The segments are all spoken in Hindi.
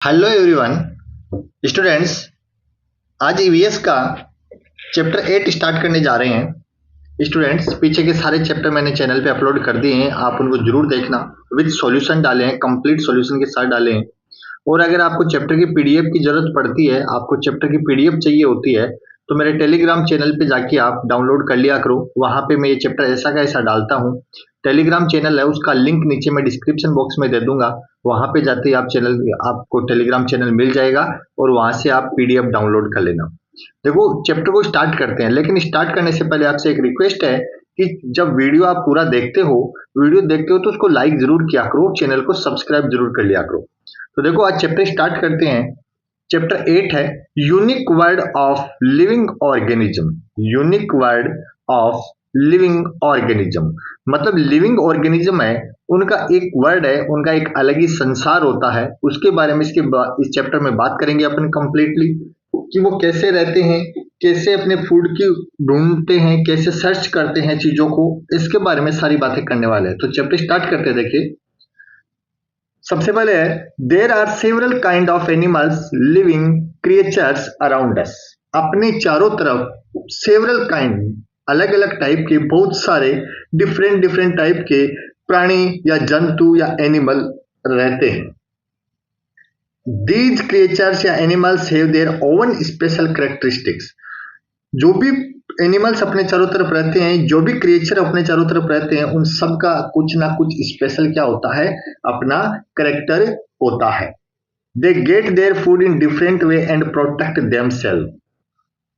Hello everyone students. आज ईवीएस का चैप्टर 8 स्टार्ट करने जा रहे हैं। स्टूडेंट्स, पीछे के सारे चैप्टर मैंने चैनल पे अपलोड कर दिए हैं, आप उनको जरूर देखना। विद सॉल्यूशन डाले हैं, कंप्लीट सॉल्यूशन के साथ डाले हैं। और अगर आपको चैप्टर की पीडीएफ की जरूरत पड़ती है, आपको चैप्टर की पीडीएफ चाहिए होती है, तो मेरे टेलीग्राम चैनल पे जाके आप डाउनलोड कर लिया करो। वहां पे मैं ये चैप्टर ऐसा का ऐसा डालता हूँ। टेलीग्राम चैनल है, उसका लिंक नीचे मैं डिस्क्रिप्शन बॉक्स में दे दूंगा। वहां पे जाते ही आपको टेलीग्राम चैनल मिल जाएगा और वहां से आप पीडीएफ डाउनलोड कर लेना। देखो, चैप्टर को स्टार्ट करते हैं, लेकिन स्टार्ट करने से पहले आपसे एक रिक्वेस्ट है कि जब वीडियो देखते हो तो उसको लाइक जरूर किया करो, चैनल को सब्सक्राइब जरूर कर लिया करो। तो देखो, आज चैप्टर स्टार्ट करते हैं। चैप्टर 8 है unique word of living organism. Unique word of living organism मतलब लिविंग ऑर्गेनिज्म है, उनका एक वर्ड है, उनका एक अलग ही संसार होता है। उसके बारे में इस चैप्टर में बात करेंगे अपन कंप्लीटली, कि वो कैसे रहते हैं, कैसे अपने फूड की ढूंढते हैं, कैसे सर्च करते हैं चीजों को। इसके बारे में सारी बातें करने वाले हैं। तो चैप्टर स्टार्ट करते हैं। देखिए, सबसे पहले है there are several kind of animals living creatures around us. अपने चारों तरफ सेवरल काइंड, अलग अलग टाइप के, बहुत सारे डिफरेंट डिफरेंट टाइप के प्राणी या जंतु या एनिमल रहते हैं। दीज क्रिएचर्स या animals have their own special characteristics. जो भी एनिमल्स अपने चारों तरफ रहते हैं, जो भी क्रिएचर अपने चारों तरफ रहते हैं, उन सब का कुछ ना कुछ स्पेशल क्या होता है, अपना करेक्टर होता है। They get their food in different way and protect themselves.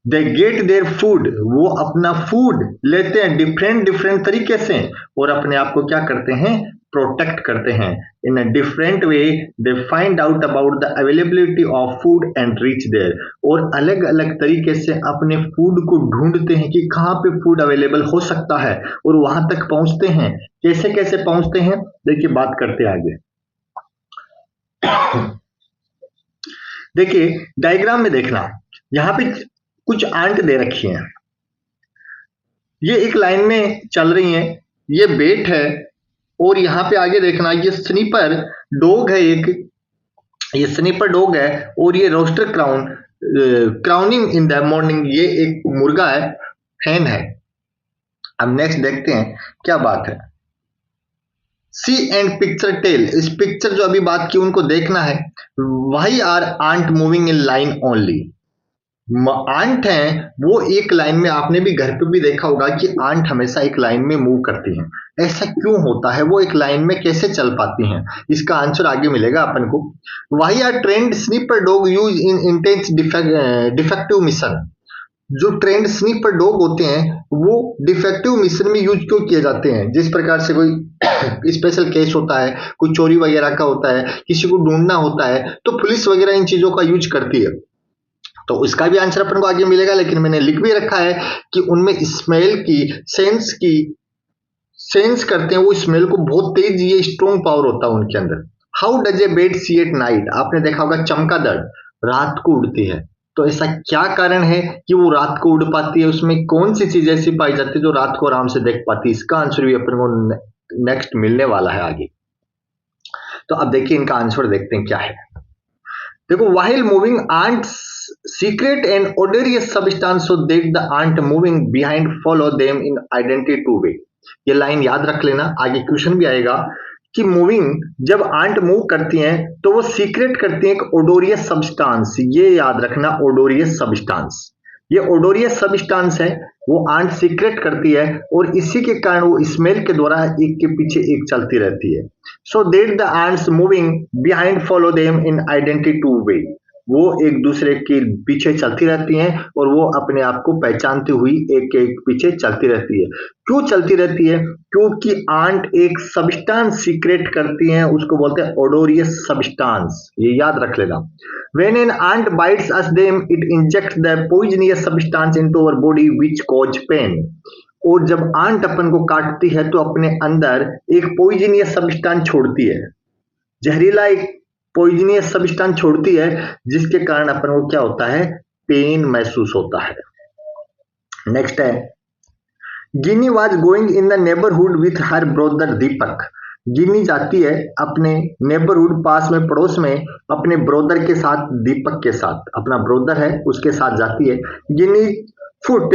They get their food, वो अपना फूड लेते हैं डिफरेंट डिफरेंट तरीके से और अपने आप को क्या करते हैं, प्रोटेक्ट करते हैं। In a different way they find out about the availability of food and reach there. और अलग अलग तरीके से अपने फूड को ढूंढते हैं कि कहाँ पे फूड अवेलेबल हो सकता है और वहां तक पहुंचते हैं। कैसे कैसे पहुंचते हैं, देखिए बात करते हैं आगे। देखिए डायग्राम में देखना, यहाँ पे कुछ आंट दे रखी हैं, ये एक लाइन में चल रही हैं, ये बेट है। और यहाँ पे आगे देखना, ये स्नीपर डॉग है एक, ये स्नीपर डॉग है। और ये rooster crowning in the morning, ये एक मुर्गा है, हैन है। अब नेक्स्ट देखते हैं क्या बात है। सी एंड पिक्चर टेल, इस पिक्चर जो अभी बात की उनको देखना है। Why are ant moving in line only. Ant हैं वो एक लाइन में, आपने भी घर पे भी देखा होगा कि आंट हमेशा एक लाइन में मूव करती हैं। ऐसा क्यों होता है, वो एक लाइन में कैसे चल पाती हैं, इसका आंसर आगे मिलेगा अपन को। Why are trained sniffer dog use in intense defective mission. जो ट्रेंड स्नीपर डॉग होते हैं वो डिफेक्टिव मिशन में यूज क्यों किए जाते हैं। जिस प्रकार से कोई स्पेशल केस होता है, कोई चोरी वगैरह का होता है, किसी को ढूंढना होता है, तो पुलिस वगैरह इन चीजों का यूज करती है। तो उसका भी आंसर अपन को आगे मिलेगा, लेकिन मैंने लिख भी रखा है कि उनमें स्मेल की सेंस करते हैं, वो स्मेल को बहुत तेज, ये स्ट्रॉन्ग पावर होता है उनके अंदर। How does a bird see at night, आपने देखा होगा चमगादड़ रात को उड़ती है। तो ऐसा क्या कारण है कि वो रात को उड़ पाती है, उसमें कौन सी चीज ऐसी पाई जाती है जो रात को आराम से देख पाती है। इसका आंसर भी अपन को नेक्स्ट मिलने वाला है आगे। तो अब देखिए इनका आंसर देखते हैं क्या है। देखो, while moving ants secret an odorous substance so that the ant moving behind follow them in identity two way। ये लाइन याद रख लेना, आगे क्वेश्चन भी आएगा कि मूविंग, जब आंट मूव करती हैं तो वो सीक्रेट करती हैं एक ओडोरियस सब्सटेंस। ये याद रखना, ओडोरियस सब्सटेंस, ये ओडोरियस सब्सटेंस है, वो आंट सीक्रेट करती है और इसी के कारण वो स्मेल के द्वारा एक के पीछे एक चलती रहती है। So that the ants moving behind follow them in identity two way. वो एक दूसरे के पीछे चलती रहती हैं और वो अपने आप को पहचानती हुई एक एक पीछे चलती रहती है। क्यों चलती रहती है, क्योंकि आंट एक सब्सटेंस सीक्रेट करती हैं, उसको बोलते हैं ओडोरियस सब्सटेंस। ये याद रख लेना। When an ant bites us them, it injects the poisonous substance into our body which cause pain। और जब आंट अपन को काटती है तो अपने अंदर एक पॉइजनियस सब्सटेंस छोड़ती है, जहरीला एक पॉइजनियस सब्सटेंस छोड़ती है, जिसके कारण अपन को क्या होता है, पेन महसूस होता है। नेक्स्ट है, Ginny was going in the neighbourhood with her brother Deepak. Ginny जाती है अपने नेबरहुड पास में, पड़ोस में, अपने ब्रोदर के साथ, दीपक के साथ, अपना ब्रोदर है उसके साथ जाती है। Ginny foot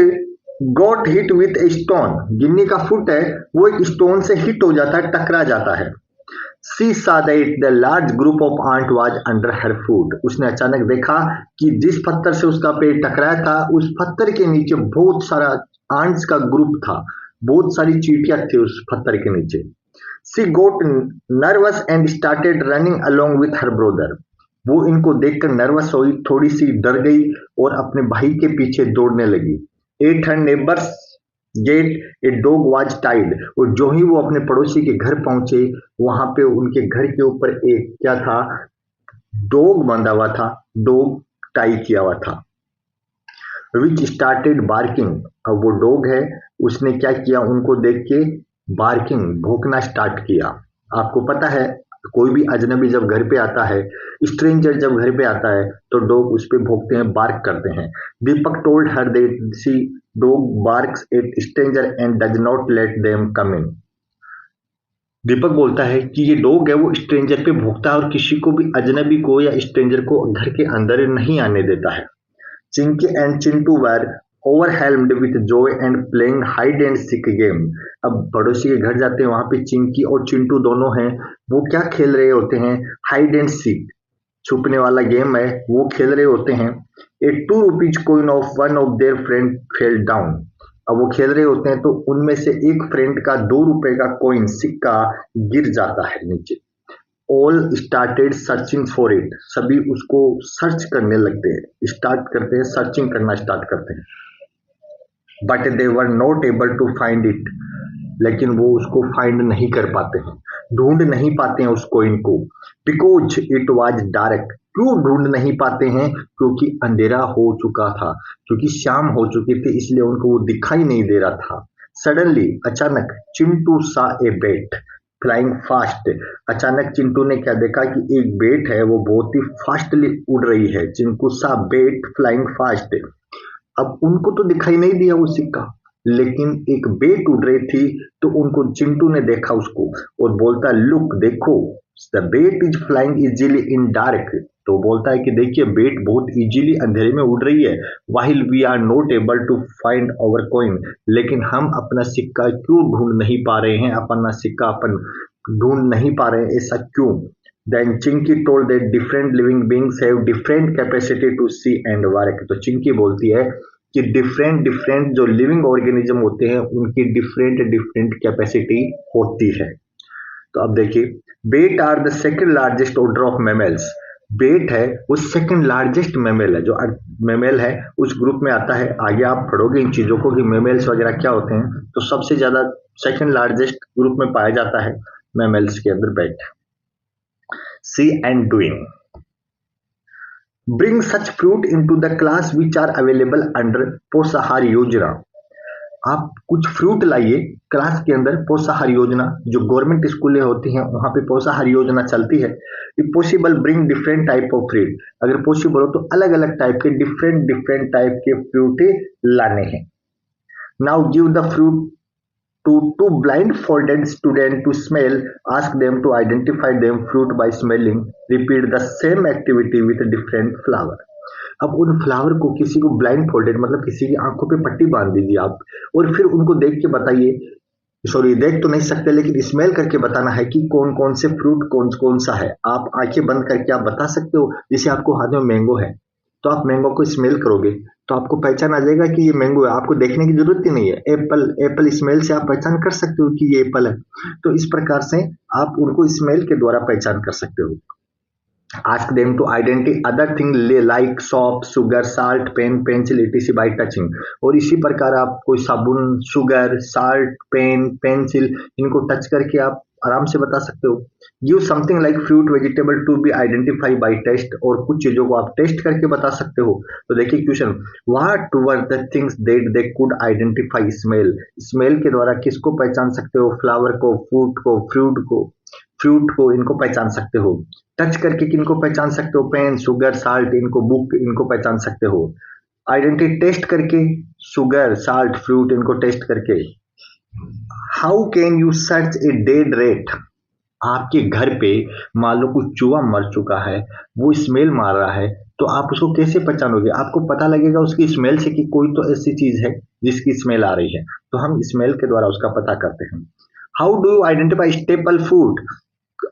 got hit with a stone, Ginny का फुट है वो एक स्टोन से हिट हो जाता है, टकरा जाता है। सी saw that the large group of ant was under her foot, उसने अचानक देखा कि जिस पत्थर से उसका पैर टकराया था उस पत्थर के नीचे बहुत सारा आंट्स का ग्रुप था, बहुत सारी चींटियां थी उस पत्थर के नीचे। She got nervous and started running along with her brother, वो इनको देखकर नर्वस हुई, थोड़ी सी डर गई और अपने भाई के पीछे दौड़ने लगी। At her neighbour's gate a dog was tied, और जो ही वो अपने पड़ोसी के घर पहुंचे वहां पे उनके घर के ऊपर एक क्या था, डॉग बंधा हुआ था, डॉग टाई किया हुआ था। विच स्टार्टेड बार्किंग, अब वो डॉग है उसने क्या किया, उनको देख के बार्किंग, भौंकना स्टार्ट किया। आपको पता है कोई भी अजनबी जब घर पे आता है, स्ट्रेंजर जब घर पे आता है तो डॉग उस पे भौंकते हैं, बार्क करते हैं। Deepak told her that she dog barks at stranger and does not let them come in, Deepak बोलता है कि ये डॉग है वो स्ट्रेंजर पे भौंकता है और किसी को भी, अजनबी को या स्ट्रेंजर को घर के अंदर नहीं आने देता है। Chinki and Chintu were overwhelmed with joy and playing hide and seek game, अब पड़ोसी के घर जाते हैं, वहां पे चिंकी और चिंटू दोनों हैं, वो क्या खेल रहे होते हैं, हाइड एंड सीक, छुपने वाला गेम है वो खेल रहे होते हैं। ए 2 rupees coin of one of their friend fell down, अब वो खेल रहे होते हैं तो उनमें से एक फ्रेंड का 2 रुपए का कॉइन, सिक्का गिर जाता है नीचे। All started searching for it, सभी उसको सर्च करने लगते हैं, स्टार्ट करते हैं, सर्चिंग करना स्टार्ट करते हैं। But they were not able to find it, लेकिन वो उसको फाइंड नहीं कर पाते हैं, ढूंढ नहीं पाते हैं उस कॉइन को। बिकॉज इट वाज डार्क, क्यों ढूंढ नहीं पाते हैं, क्योंकि अंधेरा हो चुका था, क्योंकि शाम हो चुकी थी, इसलिए उनको वो दिखाई नहीं दे रहा था। सडनली, अचानक, चिंटू सा ए बेट फ्लाइंग फास्ट, अचानक चिंटू ने क्या देखा कि एक बेट है वो बहुत ही फास्टली उड़ रही है। चिंटू सा बेट फ्लाइंग फास्ट, अब उनको तो दिखाई नहीं दिया वो सिक्का, लेकिन एक बेट उड़ रही थी तो उनको, चिंटू ने देखा उसको और बोलता लुक देखो, the bat is flying easily in dark, तो बोलता है कि देखिए बेट बहुत इजीली अंधेरे में उड़ रही है। While we are not able to find our coin, लेकिन हम अपना सिक्का क्यों ढूंढ नहीं पा रहे हैं, अपना सिक्का अपन ढूंढ नहीं पा रहे हैं, ऐसा क्यों। Then Chinky told that different living beings have different capacity to see and work, तो चिंकी बोलती है कि डिफरेंट जो लिविंग ऑर्गेनिज्म होते हैं उनकी डिफरेंट कैपेसिटी होती है। तो अब देखिए, bat are the second largest order of mammals, bat है वो सेकंड लार्जेस्ट मेमल है, जो मेमल है उस ग्रुप में आता है। आगे आप पढ़ोगे इन चीजों को कि मेमल्स वगैरह क्या होते हैं, तो सबसे ज्यादा सेकंड लार्जेस्ट ग्रुप में पाया जाता है मेमल्स के अंदर बेट। See and doing, bring such fruit into the class which are available under पोषाहार योजना, आप कुछ फ्रूट लाइए क्लास के अंदर, पोषाहार योजना जो गवर्नमेंट स्कूलें होती हैं वहां पे पोषाहार योजना चलती है। If possible bring different type of fruit, अगर पॉसिबल हो तो अलग अलग टाइप के डिफरेंट टाइप के फ्रूट लाने हैं। Now give the fruit to two blindfolded students to smell, ask them to identify them fruit by smelling, repeat the same activity with a different flower, अब उन फ्लावर को किसी को ब्लाइंड फोल्डेड मतलब किसी की आंखों पे पट्टी बांध दीजिए आप, और फिर उनको देख के बताइए, सॉरी देख तो नहीं सकते लेकिन स्मेल करके बताना है कि कौन कौन से फ्रूट कौन कौन सा है। आप आंखें बंद करके आप बता सकते हो, जैसे आपको हाथ में मैंगो है तो आप मैंगो को स्मेल करोगे तो आपको पहचान आ जाएगा कि ये मैंगो है, आपको देखने की जरूरत ही नहीं है। एप्पल स्मेल से आप पहचान कर सकते हो कि ये एप्पल है, तो इस प्रकार से आप उनको स्मेल के द्वारा पहचान कर सकते हो। Ask them to identify other thing like soap, sugar, salt, pen, pencil, etc. by touching, और इसी प्रकार आप कोई साबुन, शुगर, साल्ट, पेन, पेंसिल, इनको टच करके आप आराम से बता सकते हो। Give something like fruit vegetable to be identify by taste, और कुछ चीजों को आप टेस्ट करके बता सकते हो। तो देखिए question, what were the things that they could identify smell, smell के द्वारा किसको पहचान सकते हो, फ्लावर को, फ्रूट को इनको पहचान सकते हो। टच करके किनको पहचान सकते हो, पेन, शुगर, साल्ट, इनको बुक, इनको पहचान सकते हो। आइडेंटिटी टेस्ट करके, शुगर, साल्ट, फ्रूट इनको टेस्ट करके। How can you search a dead rate, आपके घर पे मान लो कुछ चूहा मर चुका है, वो स्मेल मार रहा है, तो आप उसको कैसे पहचानोगे? आपको पता लगेगा उसकी स्मेल से कि कोई तो ऐसी चीज है जिसकी स्मेल आ रही है, तो हम स्मेल के द्वारा उसका पता करते हैं। How do you identify staple food?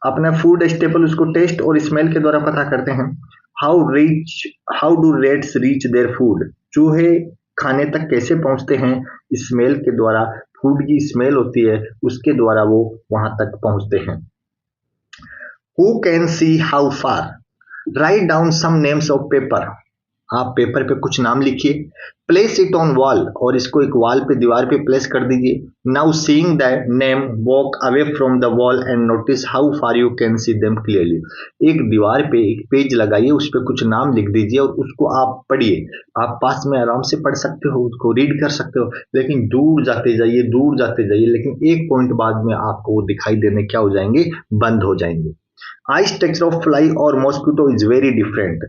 अपना फूड स्टेपल उसको टेस्ट और स्मेल के द्वारा पता करते हैं। How do rates reach their food? चूहे खाने तक कैसे पहुंचते हैं? स्मेल के द्वारा। फूड की स्मेल होती है, उसके द्वारा वो वहां तक पहुंचते हैं। Who can see how far? Write down some names of paper. आप पेपर पे कुछ नाम लिखिए। प्लेस इट ऑन वॉल, और इसको एक वॉल पे, दीवार पे प्लेस कर दीजिए। Now seeing the name, walk away from the wall and notice how far you can see them clearly. एक दीवार पे एक पेज लगाइए, उस पे कुछ नाम लिख दीजिए और उसको आप पढ़िए। आप पास में आराम से पढ़ सकते हो, उसको रीड कर सकते हो, लेकिन दूर जाते जाइए, दूर जाते जाइए, लेकिन एक पॉइंट बाद में आपको वो दिखाई देने क्या हो जाएंगे? बंद हो जाएंगे। आई स्ट्रक्चर ऑफ फ्लाई और mosquito is very different.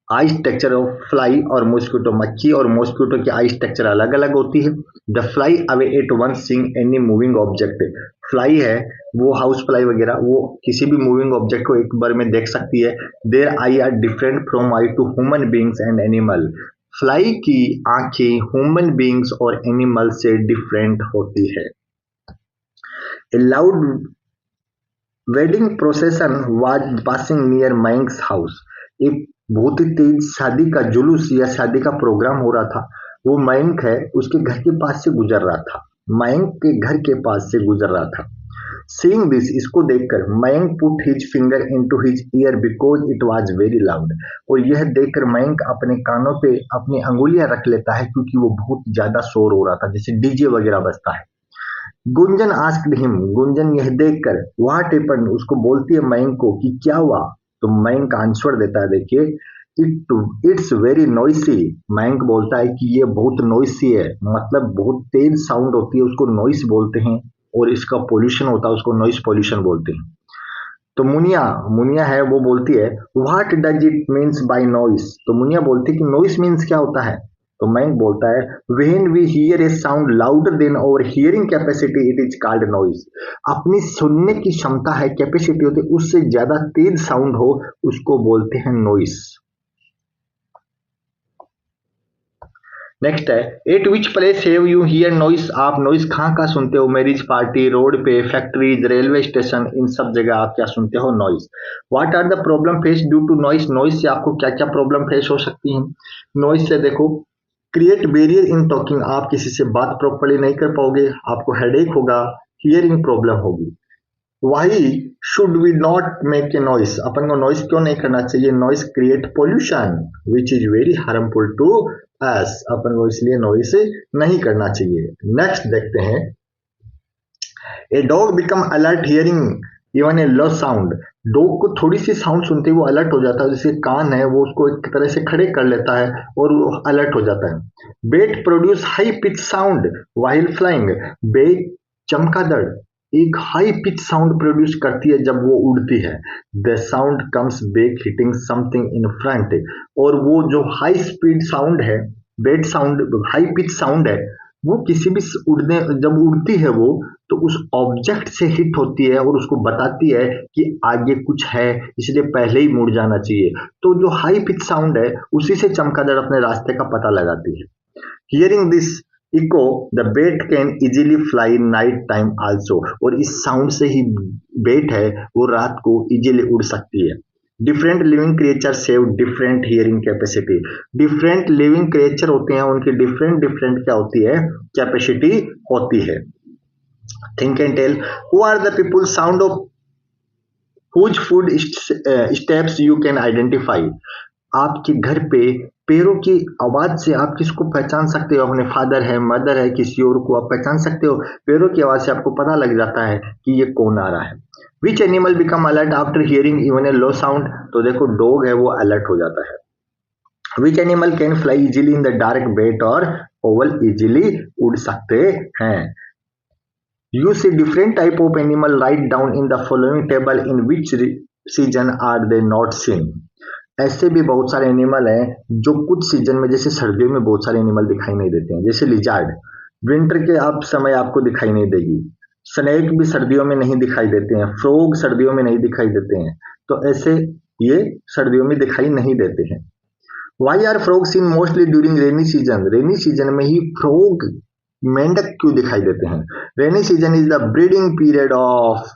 I structure of fly और मॉस्किटो, मक्खी और मॉस्किटो की आई स्ट्रक्चर अलग अलग होती है। The fly away at one seeing any moving object. Fly है वो, हाउस फ्लाई वगैरह, वो किसी भी मूविंग ऑब्जेक्ट को एक बार में देख सकती है। Their eye are different from eye to human beings and animal. Fly की आंखें ह्यूमन बींग्स और एनिमल से डिफरेंट होती है। A loud wedding procession was passing near Mayank's house. एक बहुत ही तेज शादी का जुलूस या शादी का प्रोग्राम हो रहा था। वो मयंक है, उसके घर के पास से गुजर रहा था। मयंक के घर के पास से गुजर रहा था। सीइंग दिस, इसको देखकर Mayank put his finger into his year because it was very loud. और यह देखकर मयंक अपने कानों पे अपनी अंगुलियां रख लेता है, क्योंकि वो बहुत ज्यादा शोर हो रहा था, जैसे डीजे वगैरह बजता है। गुंजन आस्क्ड हिम, गुंजन यह देखकर व्हाट हैपेंड, उसको बोलती है मयंक को कि क्या हुआ। तो मयंक आंसर देता है, देखिए, इट्स वेरी नॉइसी। मयंक बोलता है कि ये बहुत नॉइसी है, मतलब बहुत तेज साउंड होती है, उसको नॉइस बोलते हैं। और इसका पोल्यूशन होता है, उसको नॉइस पोल्यूशन बोलते हैं। तो मुनिया, मुनिया है, वो बोलती है what does it means by noise. तो मुनिया बोलती है कि नॉइस मीन्स क्या होता है। तो मैं बोलता है when we hear a sound louder than our hearing capacity it is called noise. अपनी सुनने की क्षमता है, कैपेसिटी होती है, उससे ज्यादा तेज साउंड हो, उसको बोलते हैं नॉइस। नेक्स्ट है, at which place have you hear noise? आप नॉइस कहाँ कहाँ सुनते हो? मैरिज पार्टी, रोड पे, फैक्ट्रीज, रेलवे स्टेशन, इन सब जगह आप क्या सुनते हो? Noise. What are the problem face due to noise? Noise से आपको क्या क्या प्रॉब्लम फेस हो सकती है? नॉइस से देखो, क्रिएट बैरियर इन टॉकिंग, आप किसी से बात प्रॉपर्ली नहीं कर पाओगे, आपको हेडेक होगा, हियरिंग प्रॉब्लम होगी। Why should we not make a noise? अपन को नॉइस क्यों नहीं करना चाहिए? Noise create pollution which is very harmful to us. अपन को इसलिए नॉइस नहीं करना चाहिए। नेक्स्ट देखते हैं, a dog become alert hearing even a low sound. Dog को थोड़ी सी साउंड सुनते ही वो अलर्ट हो जाता है, जैसे कान है वो उसको एक तरह से खड़े कर लेता है और वो अलर्ट हो जाता है। Bat produce high pitch sound while flying. Bat, चमगादड़, एक हाई पिच साउंड प्रोड्यूस करती है जब वो उड़ती है। The sound comes back hitting something in front. और वो जो हाई स्पीड साउंड है, bat sound, high pitch sound है, वो किसी भी उड़ने, जब उड़ती है वो, तो उस ऑब्जेक्ट से हिट होती है और उसको बताती है कि आगे कुछ है, इसलिए पहले ही मुड़ जाना चाहिए। तो जो हाई पिच साउंड है, उसी से चमगादड़ अपने रास्ते का पता लगाती है। Hearing this echo the bat can easily fly night time also. और इस साउंड से ही बेट है वो रात को इजीली उड़ सकती है। Different living creatures have different hearing capacity. Different living creature होते हैं, उनकी डिफरेंट डिफरेंट क्या होती है? कैपेसिटी होती है। Think and tell, who are the people sound of whose foot steps you can identify. आपके घर पे पैरों की आवाज से आप किसको पहचान सकते हो? अपने फादर है, मदर है, किसी और को आप पहचान सकते हो। पैरों की आवाज से आपको पता लग जाता है कि ये कौन आ रहा है। Which animal become alert after hearing even a low sound? तो देखो, डॉग है वो अलर्ट हो जाता है। Which animal can fly easily in the dark? Bat और ओवल इजीली उड़ सकते हैं। You see different type of animal, write down in the following table in which season are they not seen। ऐसे भी बहुत सारे एनिमल हैं जो कुछ सीजन में, जैसे सर्दियों में बहुत सारे एनिमल दिखाई नहीं देते हैं, जैसे लिजार्ड विंटर के आप समय आपको दिखाई नहीं देगी। स्नेक भी सर्दियों में नहीं दिखाई देते हैं, फ्रॉग सर्दियों में नहीं दिखाई देते हैं, तो ऐसे ये सर्दियों में दिखाई नहीं देते हैं। Why are frog seen mostly during rainy season, rainy season में ही फ्रॉग मेंढक क्यों दिखाई देते हैं? Rainy season is the breeding period of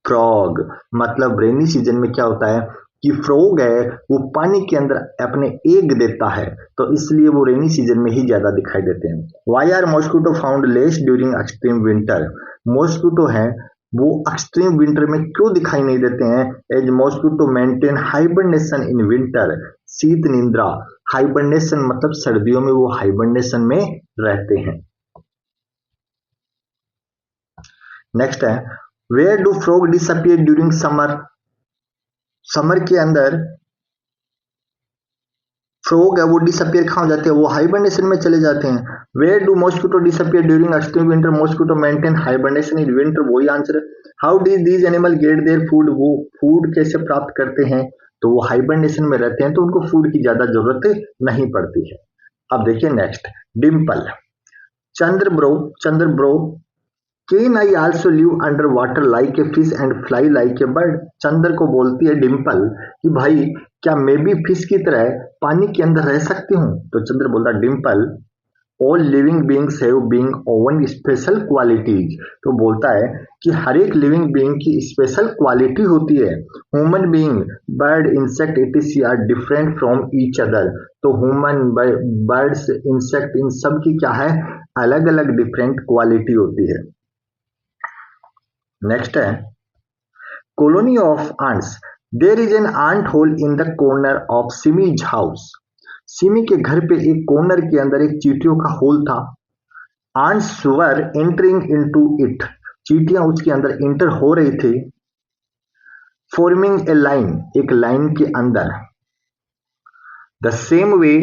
frog, मतलब रेनी सीजन में क्या होता है कि फ्रॉग है वो पानी के अंदर अपने एग देता है, तो इसलिए वो रेनी सीजन में ही ज्यादा दिखाई देते हैं। Why are mosquito found less during extreme winter, mosquito है वो एक्सट्रीम विंटर में क्यों दिखाई नहीं देते हैं? As mosquito maintain hibernation in winter, शीत निंद्रा, हाइबरनेशन मतलब सर्दियों में वो हाइबरनेशन में रहते हैं। नेक्स्ट है where do frog disappear during summer, summer के अंदर फ्रॉग है वो डिसअपियर कहाँ हो जाते हैं? वो हाइबरनेशन में चले जाते हैं। Where do mosquito disappear during extreme winter, mosquito maintain hibernation in winter, वही आंसर है। How do these animal get their food, वो फूड कैसे प्राप्त करते हैं? तो वो हाइबरनेशन में रहते हैं तो उनको फूड की ज्यादा जरूरत नहीं पड़ती है। अब देखिए next, Dimple, Chandra bro can I also live under water like a fish and fly like a bird, Chandra को बोलती है डिम्पल कि भाई क्या मैं भी फिश की तरह पानी के अंदर रह सकती हूँ? तो चंद्र बोलता Dimple all living beings have being own special qualities, तो बोलता है कि हर एक लिविंग बीइंग की स्पेशल क्वालिटी होती है। Human being, bird, insect, etc are different from each other, तो ह्यूमन, बर्ड्स, इंसेक्ट इन सब की क्या है? अलग अलग डिफरेंट क्वालिटी होती है। नेक्स्ट है colony of ants, there is an ant hole in the corner of Simi's house, Simi के घर पे एक कॉर्नर के अंदर एक चींटियों का होल था। Ants were entering into it, चींटियां उसके अंदर इंटर हो रही थी। फॉर्मिंग ए लाइन, एक लाइन के अंदर। The same way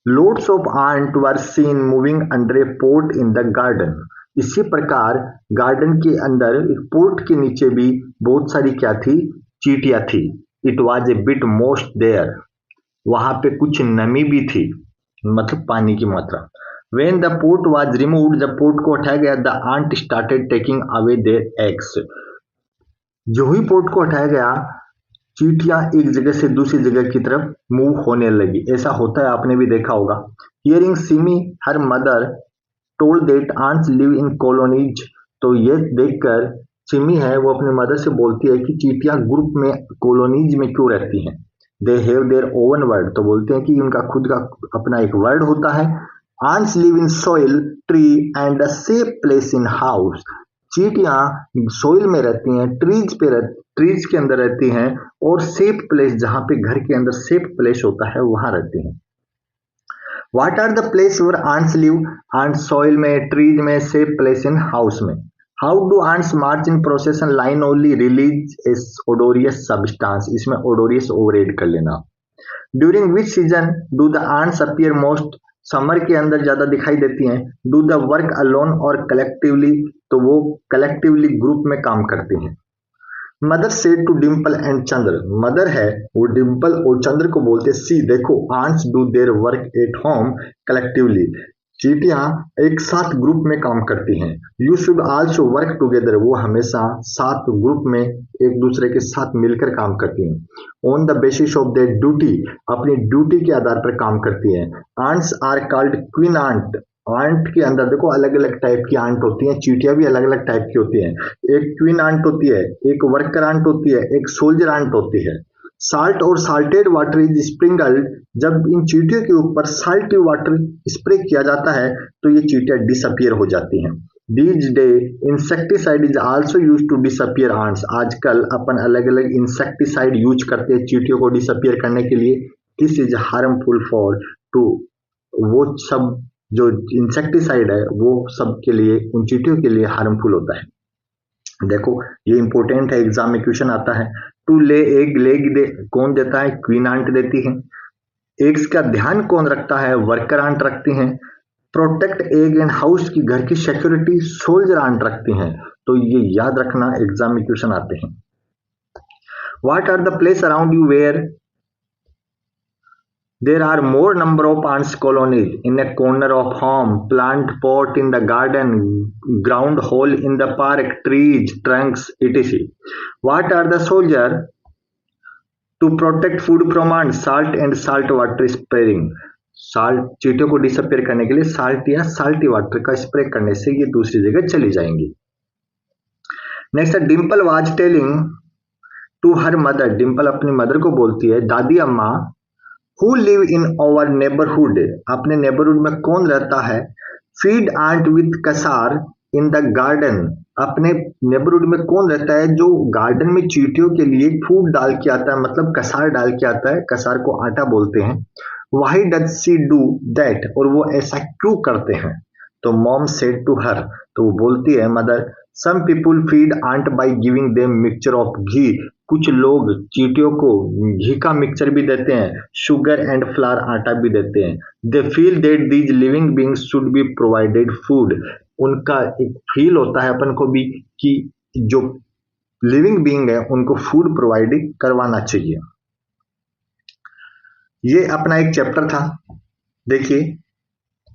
loads of ant were seen moving under a pot in the garden, इसी प्रकार गार्डन के अंदर एक पोर्ट के नीचे भी बहुत सारी क्या थी? चींटियां थी। It was a bit moist there, वहां पे कुछ नमी भी थी, मतलब पानी की मात्रा। When the port was removed, जब पोर्ट को हटाया गया, the ant started taking away their eggs, जो ही पोर्ट को हटाया गया चींटियां एक जगह से दूसरी जगह की तरफ मूव होने लगी। ऐसा होता है, आपने भी देखा होगा। Hearing Simi her mother told that ants live in colonies, तो ये देखकर सिमी है वो अपने मदर से बोलती है कि चींटियां ग्रुप में कॉलोनीज में क्यों रहती हैं। They have their own word, तो बोलते हैं कि उनका खुद का अपना एक वर्ड होता है। Ants live in soil, tree and a safe place in house, चींटियां सोइल में रहती हैं, ट्रीज के अंदर रहती हैं, और सेफ प्लेस, जहां पे घर के अंदर सेफ प्लेस होता है वहां रहती हैं। What are the place where ants live, ants soil में, ट्रीज में, सेफ प्लेस इन हाउस में। How do ants march in procession line only release as odorous substance, इसमें ओडोरियस ओवर एड कर लेना। During which season do the ants appear most, summer के अंदर ज्यादा दिखाई देती हैं। डू द वर्क अलोन और कलेक्टिवली, तो वो कलेक्टिवली ग्रुप में काम करती हैं। Mother said to Dimple and Chandra, mother है वो डिम्पल और चंद्र को बोलते सी देखो ants do their work at home collectively, चींटियां एक साथ ग्रुप में काम करती हैं। You should also work together, वो हमेशा साथ ग्रुप में एक दूसरे के साथ मिलकर काम करती हैं। On the basis of their duty, अपनी ड्यूटी के आधार पर काम करती हैं। Ants are called queen ant, ant के अंदर देखो अलग अलग टाइप की आंट होती हैं, चींटियां भी अलग अलग टाइप की होती हैं। एक क्वीन आंट होती है, एक वर्कर आंट होती है, एक सोल्जर आंट होती है। साल्ट और साल्टेड वाटर इज स्प्रिंगल्ड, जब इन चींटियों के ऊपर साल्टी वाटर स्प्रे किया जाता है तो ये चींटियां डिसअपियर हो जाती हैं। These day insecticide is also use to disappear ants, आजकल अपन अलग अलग इंसेक्टिसाइड यूज करते हैं चींटियों को डिसअपियर करने के लिए। This is harmful for too, वो सब जो इंसेक्टिसाइड है वो सबके लिए, उन चींटियों के लिए हार्मफुल होता है। देखो ये इंपॉर्टेंट है, एग्जाम में क्वेश्चन आता है। टू ले एग, लेग दे कौन देता है? क्वीन आंट देती है। एग्स का ध्यान कौन रखता है? वर्कर आंट रखती हैं। प्रोटेक्ट एग एंड हाउस की, घर की सिक्योरिटी सोल्जर आंट रखती हैं। तो ये याद रखना, एग्जाम में क्वेश्चन आते हैं। What are the place around you where There are more number of ants colonies in a corner of home, plant pot in the garden, ground hole in the park, trees, trunks, etc. What are the soldier? To protect food from ants, salt and salt water spraying. Salt चींटियों को डिसअपियर करने के लिए साल्ट या साल्टी वाटर का स्प्रे करने से ये दूसरी जगह चली जाएंगी. नेक्स्ट है Dimple was telling to her mother. Dimple अपनी मदर को बोलती है, दादी अम्मा, who live in our neighbourhood, अपने नेबरहुड में कौन रहता है, feed ant with kasar in the garden, अपने नेबरहुड में कौन रहता है जो गार्डन में चींटियों के लिए फूड डाल के आता है, मतलब कसार डाल के आता है, कसार को आटा बोलते हैं. Why does she do that? और वो ऐसा क्यों करते हैं. तो मॉम सेड टू हर, तो वो बोलती है mother, some people feed ant by giving them mixture of ghee, कुछ लोग चींटियों को घी का मिक्सचर भी देते हैं, शुगर एंड फ्लावर आटा भी देते हैं. They feel that these living beings should be provided food, उनका एक फील होता है अपन को भी कि जो लिविंग बींग है उनको फूड प्रोवाइड करवाना चाहिए. ये अपना एक चैप्टर था. देखिए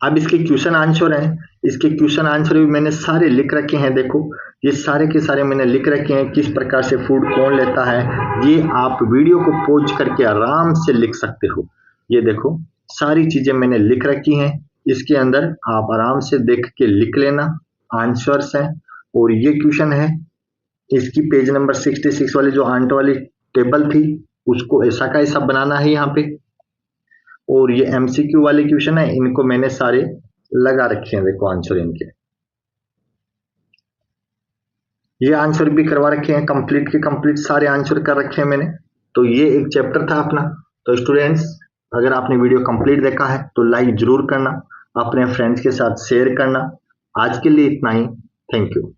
अब इसके क्वेश्चन आंसर हैं. इसके क्वेश्चन आंसर भी मैंने सारे लिख रखे हैं. देखो ये सारे के सारे मैंने लिख रखे हैं, किस प्रकार से फूड कौन लेता है, ये आप वीडियो को पॉज करके आराम से लिख सकते हो. ये देखो सारी चीजें मैंने लिख रखी हैं, इसके अंदर आप आराम से देख के लिख लेना. आंसर्स हैं और ये क्वेश्चन है. इसकी पेज नंबर 66 वाली जो आंट वाली टेबल थी उसको ऐसा का ऐसा बनाना है यहाँ पे. और ये एमसीक्यू वाले क्वेश्चन है, इनको मैंने सारे लगा रखे हैं. देखो आंसर इनके, ये आंसर भी करवा रखे हैं, कंप्लीट के कंप्लीट सारे आंसर कर रखे हैं मैंने. तो ये एक चैप्टर था अपना. तो स्टूडेंट्स अगर आपने वीडियो कंप्लीट देखा है तो लाइक जरूर करना, अपने फ्रेंड्स के साथ शेयर करना. आज के लिए इतना ही. Thank you.